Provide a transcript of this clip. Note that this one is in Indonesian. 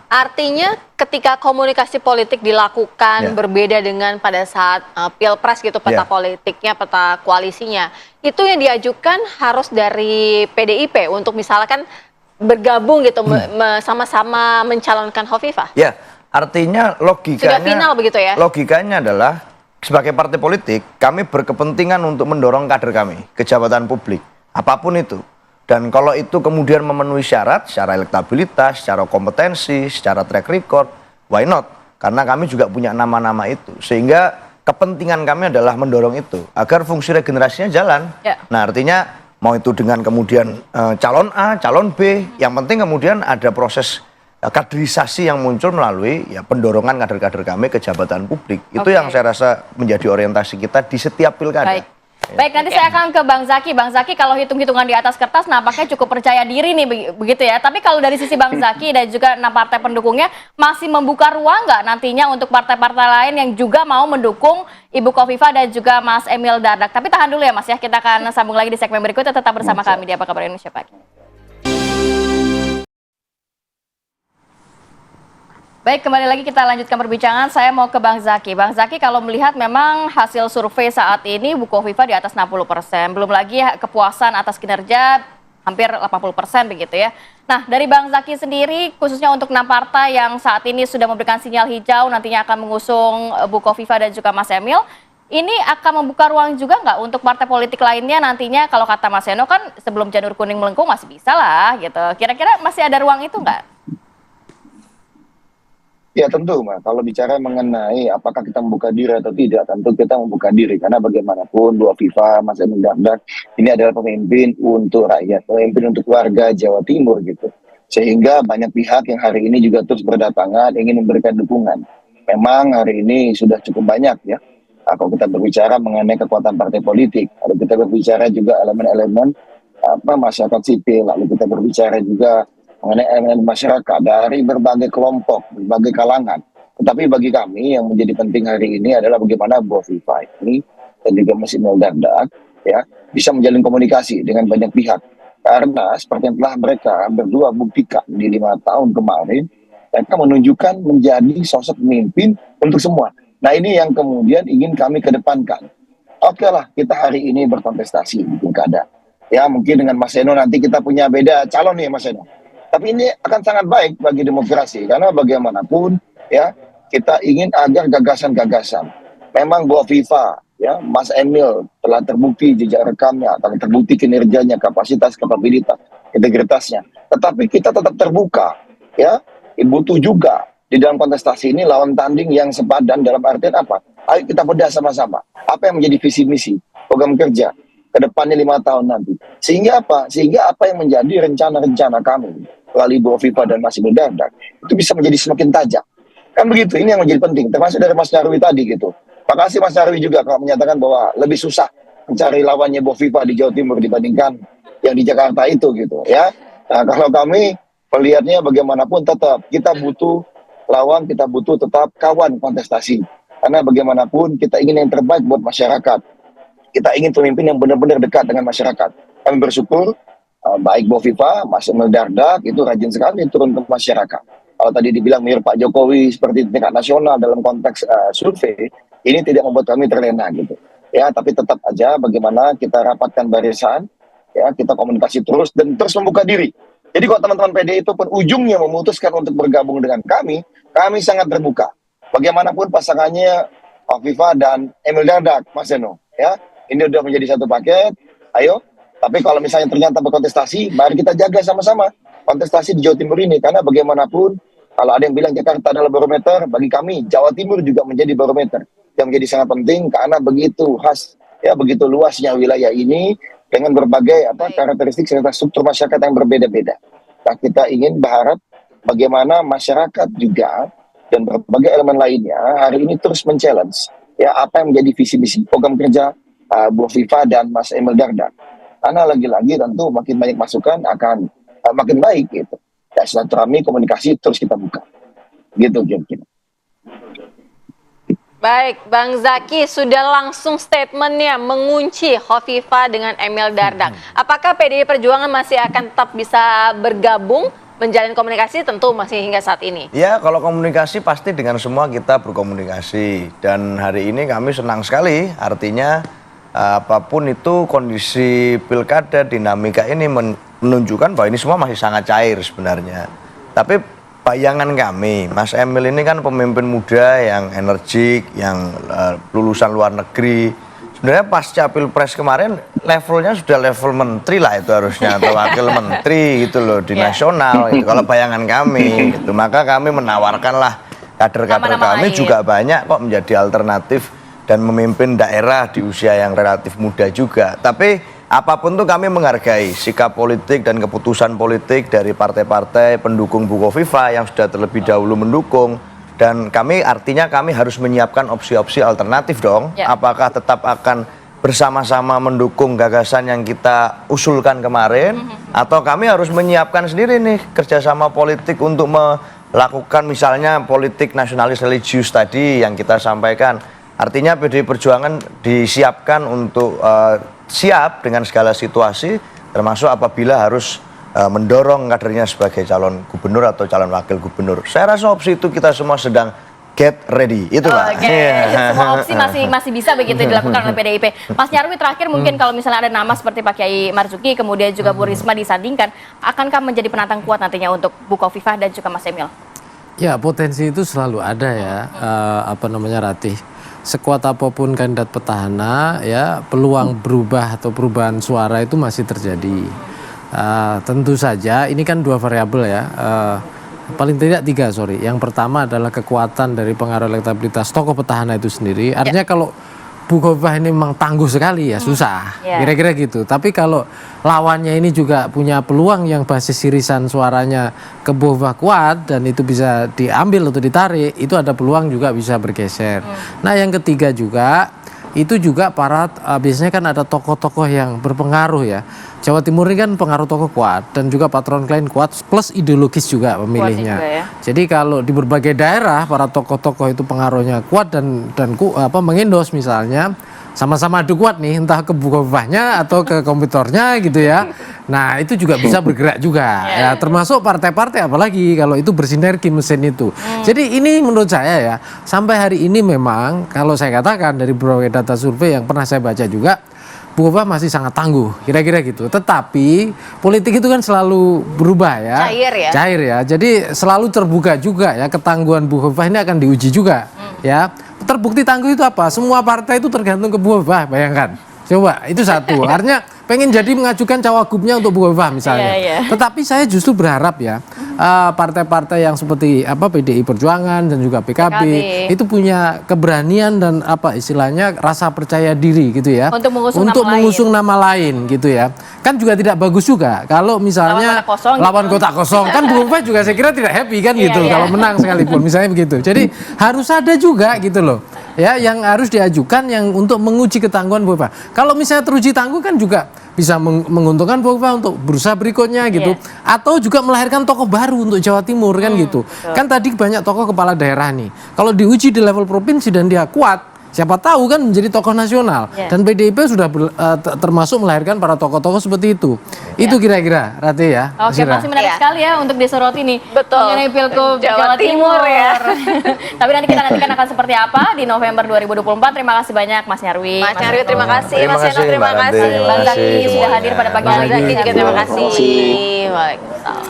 Artinya ketika komunikasi politik dilakukan berbeda dengan pada saat pilpres gitu, peta politiknya, peta koalisinya, itu yang diajukan harus dari PDIP untuk misalkan bergabung gitu, sama-sama mencalonkan Hovifah. Ya, artinya sudah final begitu ya? Logikanya adalah sebagai partai politik kami berkepentingan untuk mendorong kader kami ke jabatan publik, apapun itu. Dan kalau itu kemudian memenuhi syarat secara elektabilitas, secara kompetensi, secara track record, why not? Karena kami juga punya nama-nama itu. Sehingga kepentingan kami adalah mendorong itu agar fungsi regenerasinya jalan. Nah, artinya mau itu dengan kemudian calon A, calon B, yang penting kemudian ada proses kaderisasi yang muncul melalui pendorongan kader-kader kami ke jabatan publik. Itu yang saya rasa menjadi orientasi kita di setiap pilkada. Baik, nanti saya akan ke Bang Zaky. Bang Zaky, kalau hitung-hitungan di atas kertas nampaknya cukup percaya diri nih, begitu ya. Tapi kalau dari sisi Bang Zaky dan juga 6 partai pendukungnya, masih membuka ruang nggak nantinya untuk partai-partai lain yang juga mau mendukung Ibu Khofifah dan juga Mas Emil Dardak? Tapi tahan dulu ya Mas ya, kita akan sambung lagi di segmen berikutnya. Tetap bersama kami di Apa Kabar Indonesia Pagi. Baik, kembali lagi kita lanjutkan perbincangan. Saya mau ke Bang Zaky. Bang Zaky, kalau melihat memang hasil survei saat ini Bu Khofifah di atas 60%. Belum lagi kepuasan atas kinerja hampir 80% begitu ya. Nah, dari Bang Zaky sendiri, khususnya untuk 6 partai yang saat ini sudah memberikan sinyal hijau, nantinya akan mengusung Bu Khofifah dan juga Mas Emil, ini akan membuka ruang juga nggak untuk partai politik lainnya nantinya? Kalau kata Mas Eno kan sebelum janur kuning melengkung masih bisa lah gitu. Kira-kira masih ada ruang itu nggak? Ya tentu, Mas. Kalau bicara mengenai apakah kita membuka diri atau tidak, tentu kita membuka diri. Karena bagaimanapun Bu Khofifah, Mas Emil Dardak, ini adalah pemimpin untuk rakyat, pemimpin untuk warga Jawa Timur gitu. Sehingga banyak pihak yang hari ini juga terus berdatangan ingin memberikan dukungan. Memang hari ini sudah cukup banyak ya. Kalau kita berbicara mengenai kekuatan partai politik, kalau kita berbicara juga elemen-elemen masyarakat sipil, lalu kita berbicara juga mengenai elemen masyarakat dari berbagai kelompok, berbagai kalangan. Tetapi bagi kami yang menjadi penting hari ini adalah bagaimana Bu Khofifah ini dan juga Mas Emil Dardak ya bisa menjalin komunikasi dengan banyak pihak. Karena seperti yang telah mereka berdua buktikan di 5 tahun kemarin, mereka menunjukkan menjadi sosok pemimpin untuk semua. Nah ini yang kemudian ingin kami kedepankan. Oke lah, kita hari ini berkontestasi di pilkada. Ya mungkin dengan Mas Eno nanti kita punya beda calon nih Mas Eno. Tapi ini akan sangat baik bagi demokrasi karena bagaimanapun ya kita ingin agar gagasan-gagasan. Memang Bu Khofifah ya Mas Emil telah terbukti jejak rekamnya, telah terbukti kinerjanya, kapasitas, kapabilitas, integritasnya. Tetapi kita tetap terbuka ya. Butuh juga di dalam kontestasi ini lawan tanding yang sepadan dalam artian apa? Ayo kita bedah sama-sama. Apa yang menjadi visi misi, program kerja ke depannya 5 tahun nanti. Sehingga apa? Sehingga apa yang menjadi rencana-rencana kami melalui Bu Khofifah dan Mas Emil Dardak itu bisa menjadi semakin tajam. Kan begitu, ini yang menjadi penting. Termasuk dari Mas Nyarwi tadi gitu. Makasih Mas Nyarwi juga kalau menyatakan bahwa lebih susah mencari lawannya Bu Khofifah di Jawa Timur dibandingkan yang di Jakarta itu gitu ya. Nah kalau kami melihatnya bagaimanapun tetap kita butuh lawan, kita butuh tetap kawan kontestasi. Karena bagaimanapun kita ingin yang terbaik buat masyarakat. Kita ingin pemimpin yang benar-benar dekat dengan masyarakat. Kami bersyukur baik Bu Khofifah, Mas Emil Dardak itu rajin sekali turun ke masyarakat. Kalau tadi dibilang mirip Pak Jokowi seperti tingkat nasional dalam konteks survei, ini tidak membuat kami terlena gitu. Ya, tapi tetap aja bagaimana kita rapatkan barisan, ya kita komunikasi terus dan terus membuka diri. Jadi kalau teman-teman PDI itu pun ujungnya memutuskan untuk bergabung dengan kami sangat terbuka. Bagaimanapun pasangannya Khofifah dan Emil Dardak, Mas Eno, ya ini sudah menjadi satu paket. Ayo. Tapi kalau misalnya ternyata berkontestasi, mari kita jaga sama-sama kontestasi di Jawa Timur ini. Karena bagaimanapun, kalau ada yang bilang Jakarta adalah barometer, bagi kami Jawa Timur juga menjadi barometer. Yang menjadi sangat penting karena begitu khas, ya begitu luasnya wilayah ini dengan berbagai karakteristik serta struktur masyarakat yang berbeda-beda. Nah, kita ingin berharap bagaimana masyarakat juga dan berbagai elemen lainnya hari ini terus men-challenge ya apa yang menjadi visi misi program kerja Bu Khofifah dan Mas Emil Dardak. Karena lagi-lagi tentu makin banyak masukan akan makin baik gitu. Ya silaturahmi komunikasi terus kita buka. Gitu kira-kira. Baik, Bang Zaky sudah langsung statementnya mengunci Khofifah dengan Emil Dardak. Apakah PDI Perjuangan masih akan tetap bisa bergabung menjalin komunikasi tentu masih hingga saat ini. Ya, kalau komunikasi pasti dengan semua kita berkomunikasi. Dan hari ini kami senang sekali, artinya apapun itu kondisi pilkada, dinamika ini menunjukkan bahwa ini semua masih sangat cair sebenarnya. Tapi bayangan kami, Mas Emil ini kan pemimpin muda yang energik, yang lulusan luar negeri. Sebenarnya pasca pilpres kemarin levelnya sudah level menteri lah itu harusnya, atau wakil menteri gitu loh di nasional gitu. Kalau bayangan kami gitu, maka kami menawarkanlah kader-kader kami juga banyak kok menjadi alternatif dan memimpin daerah di usia yang relatif muda juga. Tapi apapun tuh kami menghargai sikap politik dan keputusan politik dari partai-partai pendukung Bu Kofifa yang sudah terlebih dahulu mendukung. Dan kami artinya kami harus menyiapkan opsi-opsi alternatif dong. Apakah tetap akan bersama-sama mendukung gagasan yang kita usulkan kemarin, atau kami harus menyiapkan sendiri nih kerjasama politik untuk melakukan misalnya politik nasionalis religius tadi yang kita sampaikan. Artinya PDI Perjuangan disiapkan untuk siap dengan segala situasi, termasuk apabila harus mendorong kadernya sebagai calon gubernur atau calon wakil gubernur. Saya rasa opsi itu kita semua sedang get ready, itu Pak. Semua opsi masih bisa begitu dilakukan oleh PDIP. Mas Nyarwi, terakhir mungkin kalau misalnya ada nama seperti Pak Kiai Marzuki, kemudian juga Bu Risma disandingkan, akankah menjadi penantang kuat nantinya untuk Bu Kofifa dan juga Mas Emil? Ya, potensi itu selalu ada ya, Ratih. Sekuat apapun kandidat petahana, ya peluang berubah atau perubahan suara itu masih terjadi. Tentu saja ini kan dua variabel ya, paling tidak tiga, sorry. Yang pertama adalah kekuatan dari pengaruh elektabilitas tokoh petahana itu sendiri. Artinya kalau Bu Kofifa ini memang tangguh sekali ya susah, kira-kira gitu. Tapi kalau lawannya ini juga punya peluang yang basis irisan suaranya ke Bu Kofifa kuat dan itu bisa diambil atau ditarik, itu ada peluang juga bisa bergeser. Nah yang ketiga juga, itu juga para biasanya kan ada tokoh-tokoh yang berpengaruh ya. Jawa Timur ini kan pengaruh tokoh kuat dan juga patron klien kuat plus ideologis juga pemilihnya. Juga, ya. Jadi kalau di berbagai daerah para tokoh-tokoh itu pengaruhnya kuat dan mengendos misalnya sama-sama adu kuat nih, entah ke Bu Kofifahnya atau ke kompetitornya gitu ya. Nah itu juga bisa bergerak juga ya, termasuk partai-partai apalagi kalau itu bersinergi mesin itu. Jadi ini menurut saya ya, sampai hari ini memang kalau saya katakan dari berbagai data survei yang pernah saya baca juga, Bu Kofifa masih sangat tangguh, kira-kira gitu. Tetapi politik itu kan selalu berubah ya. Cair ya. Jadi selalu terbuka juga ya, ketangguhan Bu Kofifa ini akan diuji juga ya. Terbukti tangguh itu apa? Semua partai itu tergantung ke Bu Kofifa, bayangkan. Coba, itu satu. Artinya pengen jadi mengajukan cawagupnya untuk Bu Kofifa misalnya. Tetapi saya justru berharap ya, partai-partai yang seperti PDI Perjuangan dan juga PKB itu punya keberanian dan istilahnya rasa percaya diri gitu ya. Untuk mengusung nama lain gitu ya. Kan juga tidak bagus juga kalau misalnya lawan kotak kosong. Kan Bu Kofifa juga saya kira tidak happy kan gitu kalau menang sekalipun misalnya begitu. Jadi harus ada juga gitu loh. Ya, yang harus diajukan yang untuk menguji ketangguhan Bu Kofifa. Kalau misalnya teruji tangguh kan juga bisa menguntungkan Bu Kofifa untuk berusaha berikutnya gitu. Atau juga melahirkan tokoh baru untuk Jawa Timur kan gitu. Kan tadi banyak tokoh kepala daerah nih. Kalau diuji di level provinsi dan dia kuat, siapa tahu kan menjadi tokoh nasional. Dan PDIP sudah termasuk melahirkan para tokoh-tokoh seperti itu. Itu kira-kira, Rati ya. Oke, masih menarik sekali ya untuk disoroti nih. Betul. Mengenai Pilgub Jawa Timur ya. Tapi nanti kita nantikan akan seperti apa di November 2024. Terima kasih banyak Mas Nyarwi. Mas Nyarwi terima kasih. Mas Eno terima kasih. Bang Zaki sudah hadir pada pagi hari ini. Bang Zaki juga terima kasih. Waalaikumsalam.